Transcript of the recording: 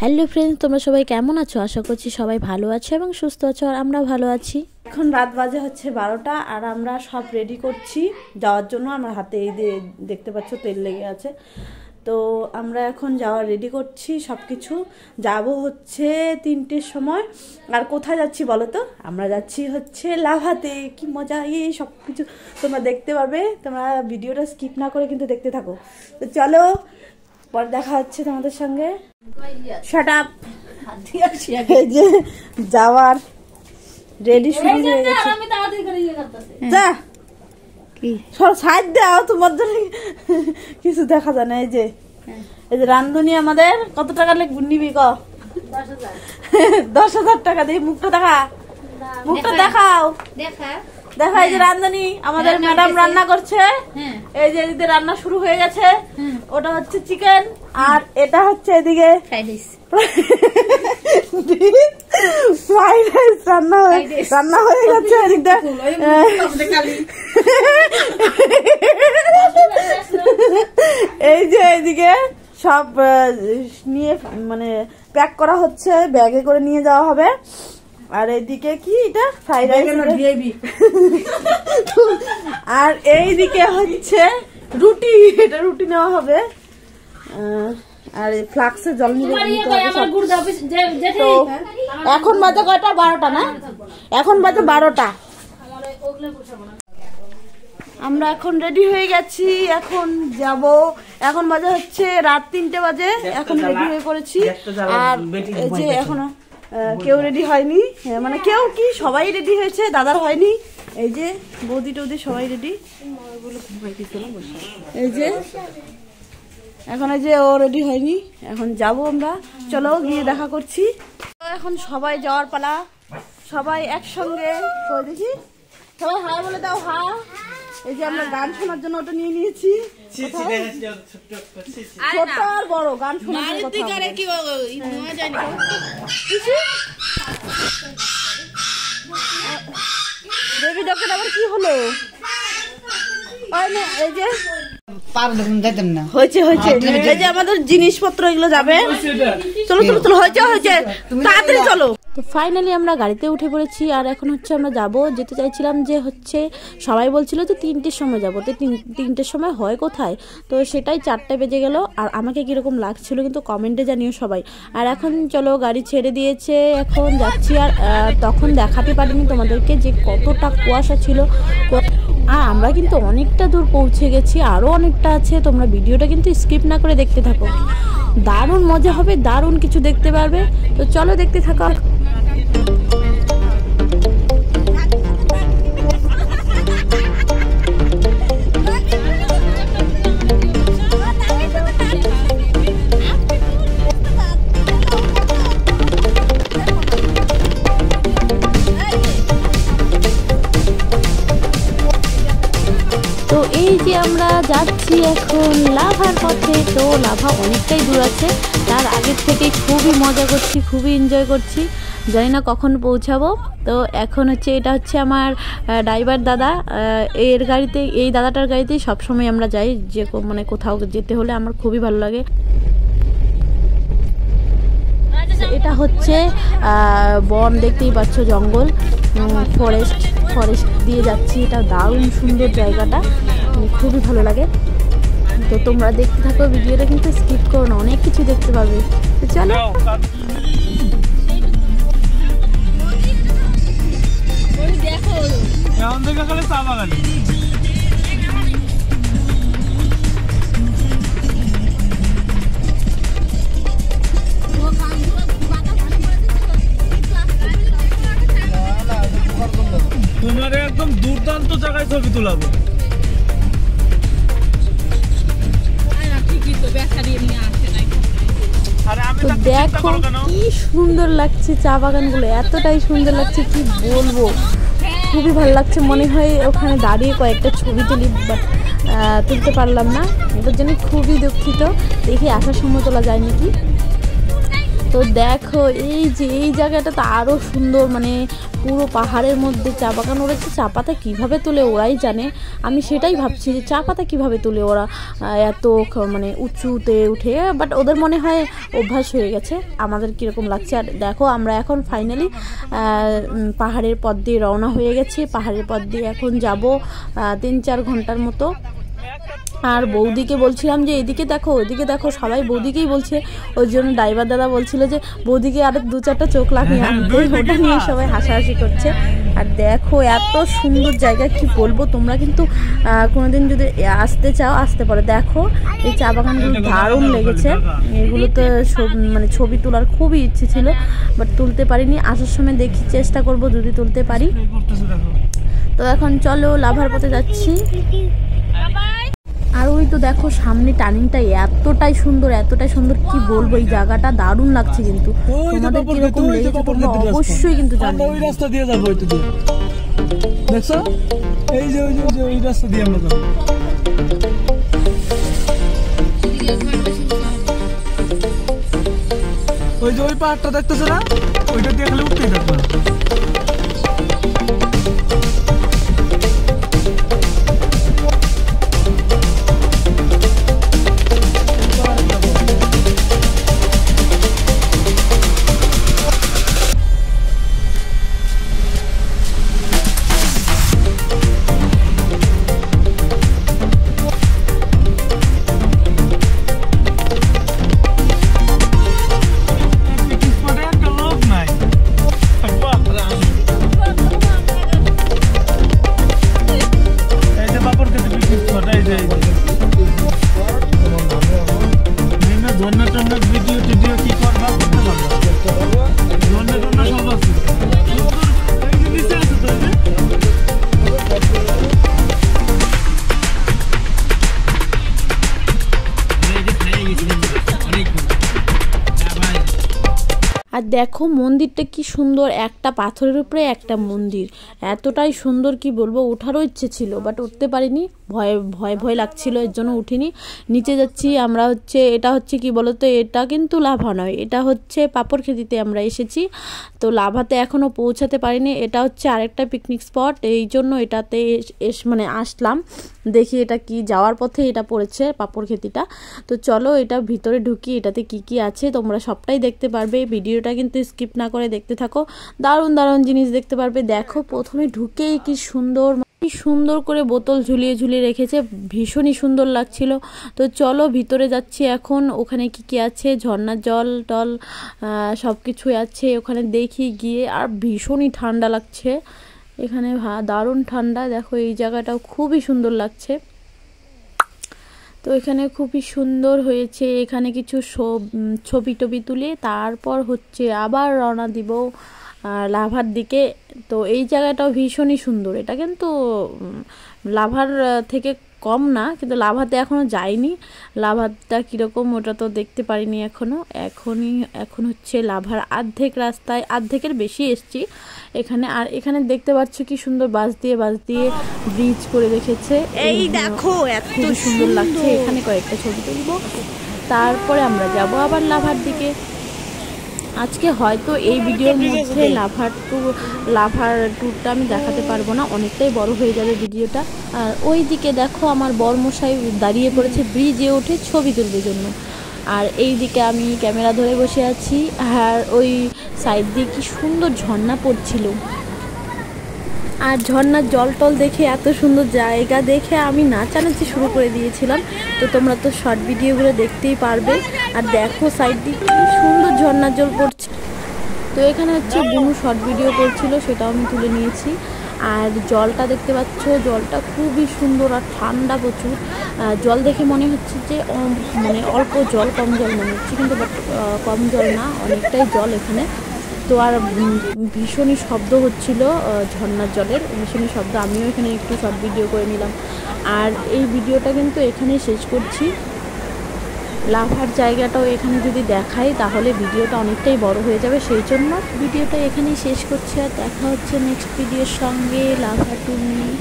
Hello friends, তোমরা সবাই কেমন আছো? আশা করছি সবাই ভালো আছো এবং সুস্থ আছো, আর আমরা ভালো আছি। এখন রাত বাজে হচ্ছে 12টা, আর আমরা সব রেডি করছি যাওয়ার জন্য। আমার হাতে এই দেখতে পাচ্ছ তেল লেগে আছে, তো আমরা এখন যাওয়ার রেডি করছি সব কিছু। যাবো হচ্ছে 3টের সময়। আর কোথায় যাচ্ছি বলো তো? আমরা যাচ্ছি হচ্ছে লাভাতে। কি মজা! এই সব কিছু তোমরা দেখতে পাবে, তোমরা ভিডিওটা স্কিপ না করে কিন্তু দেখতে থাকো। তো চলো, পরে দেখা হচ্ছে তোমাদের সঙ্গে। Shut up. এই যে যাওয়ার রেডি শুরু হয়ে গেছে। যা কি সব সাইড দাও, তোমার জন্য কিছু দেখা যায় না। এই যে রান্ধুনি আমাদের কত টাকা নিবি? 10,000 টাকা দিয়ে। মুখটা দেখা, মুখটা দেখাও, দেখা। এই যে রান্ধুনি আমাদের ম্যাডাম রান্না করছে। এই যে এদিকে রান্না শুরু হয়ে গেছে। ওটা হচ্ছে চিকেন, আর এটা হচ্ছে এদিকে ফ্রাইড রাইস রান্না হয়ে গেছে এদিকটা। এই যে এইদিকে সব নিয়ে মানে প্যাক করা হচ্ছে, ব্যাগে করে নিয়ে যাওয়া হবে। আর এইদিকে কি এটা ফ্রাইড রাইস, আর এইদিকে হচ্ছে রুটি। এটা রুটি নেওয়া হবে, আর ফ্লাক্সে জল নিয়ে। তো এখন বাজে কয়টা? 12টা না? এখন বাজে 12টা। আমরা এখন রেডি হয়ে গেছি, এখন যাব। এখন বাজে হচ্ছে রাত 3টে বাজে। এখন রেডি হয়ে পড়েছি। আর এই যে এখনো কেউ রেডি হয়নি, মানে কেউ কি সবাই রেডি হয়েছে, দাদার হয়নি। এই যে বৌদি টৌদি সবাই রেডি। এই যে এখন এই যে ও রেডি হয়নি, এখন যাব আমরা। চলো গিয়ে দেখা করছি। এখন সবাই যাওয়ার পালা, সবাই একসঙ্গে। দেখি সবাই হা বলে দাও, হা। এই যে আমরা গান শোনার জন্য ওটা নিয়ে নিয়েছি, ছোট আর বড় গান শোনার জন্য। বেবি ডকেট আবার কি হলো? এই যে হয়েছে হয়েছে, এই যে আমাদের জিনিসপত্র এগুলো যাবে। চলো চলো চলো, হয়েছে হয়েছে, তাড়াতাড়ি চলো। তো ফাইনালি আমরা গাড়িতে উঠে পড়েছি, আর এখন হচ্ছে আমরা যেতে চাইছিলাম যে হচ্ছে সবাই বলছিল যে 3টের সময় যাবো। তো 3টের সময় হয় কোথায়? তো সেটাই 4টে বেজে গেল। আর আমাকে কিরকম লাগছিল কিন্তু কমেন্টে জানিও সবাই। আর এখন চলো, গাড়ি ছেড়ে দিয়েছে, এখন যাচ্ছি। আর তখন দেখাতে পারিনি তোমাদেরকে যে কতটা কুয়াশা ছিল। আর আমরা কিন্তু অনেকটা দূর পৌঁছে গেছি, আরও অনেকটা আছে। তোমরা ভিডিওটা কিন্তু স্কিপ না করে দেখতে থাকো, দারুণ মজা হবে, দারুণ কিছু দেখতে পারবে। তো চলো দেখতে থাকো। তো এই যে আমরা যাচ্ছি এখন লাভার পথে। তো লাভা অনেকটাই দূর আছে, তার আগের থেকে খুবই মজা করছি, খুবই এনজয় করছি। জানি না কখন পৌঁছাবো। তো এখন হচ্ছে এটা হচ্ছে আমার ড্রাইভার দাদা। এর গাড়িতে, এই দাদাটার গাড়িতেই সবসময় আমরা যাই, যে মানে কোথাও যেতে হলে আমার খুবই ভালো লাগে। এটা হচ্ছে বন, দেখতেই পাচ্ছ, জঙ্গল, ফরেস্ট দিয়ে যাচ্ছি। এটা দারুণ সুন্দর জায়গাটা, খুবই ভালো লাগে। তো তোমরা দেখতে থাকো, ভিডিওটা কিন্তু স্কিপ করো না, অনেক কিছু দেখতে পাবে। তো চলো। তোমার একদম দুর্দান্ত জায়গায় ছবি তুলাবো। তো দেখো কি সুন্দর লাগছে চা বাগানগুলো, এতটাই সুন্দর লাগছে কি বলবো, খুবই ভালো লাগছে। মনে হয় ওখানে দাঁড়িয়ে কয়েকটা ছবি তুলি, বাট তুলতে পারলাম না, এটার জন্য খুবই দুঃখিত। দেখি আসার সময় তোলা যায় নাকি। তো তো দেখো এই যে এই জায়গাটা তো আরও সুন্দর, মানে পুরো পাহাড়ের মধ্যে চা বাগান। ওরা যে চা পাতা কীভাবে তোলে ওরাই জানে, আমি সেটাই ভাবছি যে চা পাতা কীভাবে তোলে ওরা এত মানে উঁচুতে উঠে। বাট ওদের মনে হয় অভ্যাস হয়ে গেছে, আমাদের কীরকম লাগছে। আর দেখো আমরা এখন ফাইনালি পাহাড়ের পথ দিয়ে রওনা হয়ে গেছি। পাহাড়ের পথ দিয়ে এখন যাব 3-4 ঘন্টার মতো। আর বৌদিকে বলছিলাম যে এদিকে দেখো ওইদিকে দেখো, সবাই বৌদিকেই বলছে। ওই জন্য ড্রাইভার দাদা বলছিল যে বৌদিকে আর 2-4টা চোখ লাগিয়ে আনতে, ওটা নিয়ে সবাই হাসাহাসি করছে। আর দেখো এত সুন্দর জায়গা, কি বলবো, তোমরা কিন্তু কোনোদিন যদি আসতে চাও আসতে পারো। দেখো এই চা বাগানগুলো দারুণ লেগেছে, এগুলো তো মানে ছবি তোলার খুবই ইচ্ছে ছিল, বাট তুলতে পারিনি। আসার সময় দেখি চেষ্টা করব যদি তুলতে পারি। তো এখন চলো লাভার পথে যাচ্ছি। আর ওই তো দেখো সামনে টার্নিংটা এতটাই সুন্দর, এতটাই সুন্দর, কি বলবো, এই জায়গাটা দারুণ লাগছে। কিন্তু তোমাদের কিরকম লেগেছে তোমরা অবশ্যই কিন্তু জানো। ওই রাস্তা দিয়ে যাবো, ওই তো দেখছো, এই যে ওই রাস্তা দিয়ে আমরা যাবো। ওই যে ওই পাহাড়টা দেখতেছো না, ওইটা দিয়ে খালি উঠতেই থাকবো। আর দেখো মন্দিরটা কি সুন্দর, একটা পাথরের উপরে একটা মন্দির, এতটাই সুন্দর কি বলবো। ওঠারও ইচ্ছে ছিল বাট উঠতে পারিনি, ভয় লাগছিল, এর জন্য উঠিনি। নিচে যাচ্ছি আমরা, এটা হচ্ছে কি বলতো, এটা কিন্তু লাভা নয়, এটা হচ্ছে পাপড়খেতিতে আমরা এসেছি। তো লাভাতে এখনও পৌঁছাতে পারিনি, এটা হচ্ছে আরেকটা পিকনিক স্পট, এই জন্য এটাতে মানে আসলাম। দেখি এটা কি, যাওয়ার পথে এটা পড়েছে পাপড়খেতিটা। তো চলো এটা ভিতরে ঢুকি, এটাতে কি কি আছে তোমরা সবটাই দেখতে পারবে। ভিডিওটা কিন্তু স্কিপ না করে দেখতে থাকো, দারুণ দারুণ জিনিস দেখতে পারবে। দেখো প্রথমে ঢুকেই কি সুন্দর করে বোতল ঝুলিয়ে ঝুলিয়ে রেখেছে, ভীষণই সুন্দর লাগছিল। তো চলো ভিতরে যাচ্ছি এখন, ওখানে কি কি আছে, ঝর্ণার জল টল সব কিছুই আছে ওখানে দেখি গিয়ে। আর ভীষণই ঠান্ডা লাগছে এখানে, দারুণ ঠান্ডা। দেখো এই জায়গাটাও খুবই সুন্দর লাগছে। তো এখানে খুবই সুন্দর হয়েছে, এখানে কিছু ছবি টবি তুলে তারপর হচ্ছে আবার রওনা দিব লাভার দিকে। তো এই জায়গাটাও ভীষণই সুন্দর, এটা কিন্তু লাভার থেকে কম না, কিন্তু লাভাতে এখনও যাইনি। লাভাটা কীরকম ওটা তো দেখতে পারিনি এখন হচ্ছে লাভার রাস্তায় অর্ধেকের বেশি এসছি এখানে। আর এখানে দেখতে পাচ্ছ কি সুন্দর বাঁশ দিয়ে ব্রিজ করে রেখেছে, এই দেখো এত সুন্দর লাগছে। এখানে কয়েকটা ছবি তুলব, তারপরে আমরা যাব আবার লাভার দিকে। আজকে হয়তো এই ভিডিওর মধ্যে লাভার ট্যুরটা আমি দেখাতে পারবো না, অনেকটাই বড় হয়ে যাবে ভিডিওটা। আর ওই দিকে দেখো আমার বরমশাই দাঁড়িয়ে পড়েছে ব্রিজে উঠে ছবি তুলবার জন্য, আর এই দিকে আমি ক্যামেরা ধরে বসে আছি। আর ওই সাইড দিয়ে কি সুন্দর ঝর্ণা পড়ছিল, আর ঝর্ণার জল টল দেখে, এত সুন্দর জায়গা দেখে আমি নাচানাচি শুরু করে দিয়েছিলাম। তো তোমরা তো শর্ট ভিডিওগুলো দেখতেই পারবে। আর দেখো সাইড দিয়ে কি সুন্দর ঝর্ণার জল পড়ছে। তো এখানে হচ্ছে বুনু শর্ট ভিডিও করছিল, সেটাও আমি তুলে নিয়েছি। আর জলটা দেখতে পাচ্ছ, জলটা খুবই সুন্দর আর ঠান্ডা প্রচুর। জল দেখে মনে হচ্ছে যে মানে অল্প জল, কম জল মনে হচ্ছে, কিন্তু কম জল না, অনেকটাই জল এখানে। তো আর ভীষণই শব্দ হচ্ছিল ঝর্ণার জলের, ভীষণই শব্দ। আমিও এখানে একটু শর্ট ভিডিও করে নিলাম। আর এই ভিডিওটা কিন্তু এখানেই শেষ করছি। লাভার জায়গাটাও এখানে যদি দেখাই তাহলে ভিডিওটা অনেকটাই বড় হয়ে যাবে, সেই জন্য ভিডিওটা এখানেই শেষ করছি। আর দেখা হচ্ছে নেক্সট ভিডিওর সঙ্গে লাভা ট্যুর নিয়ে।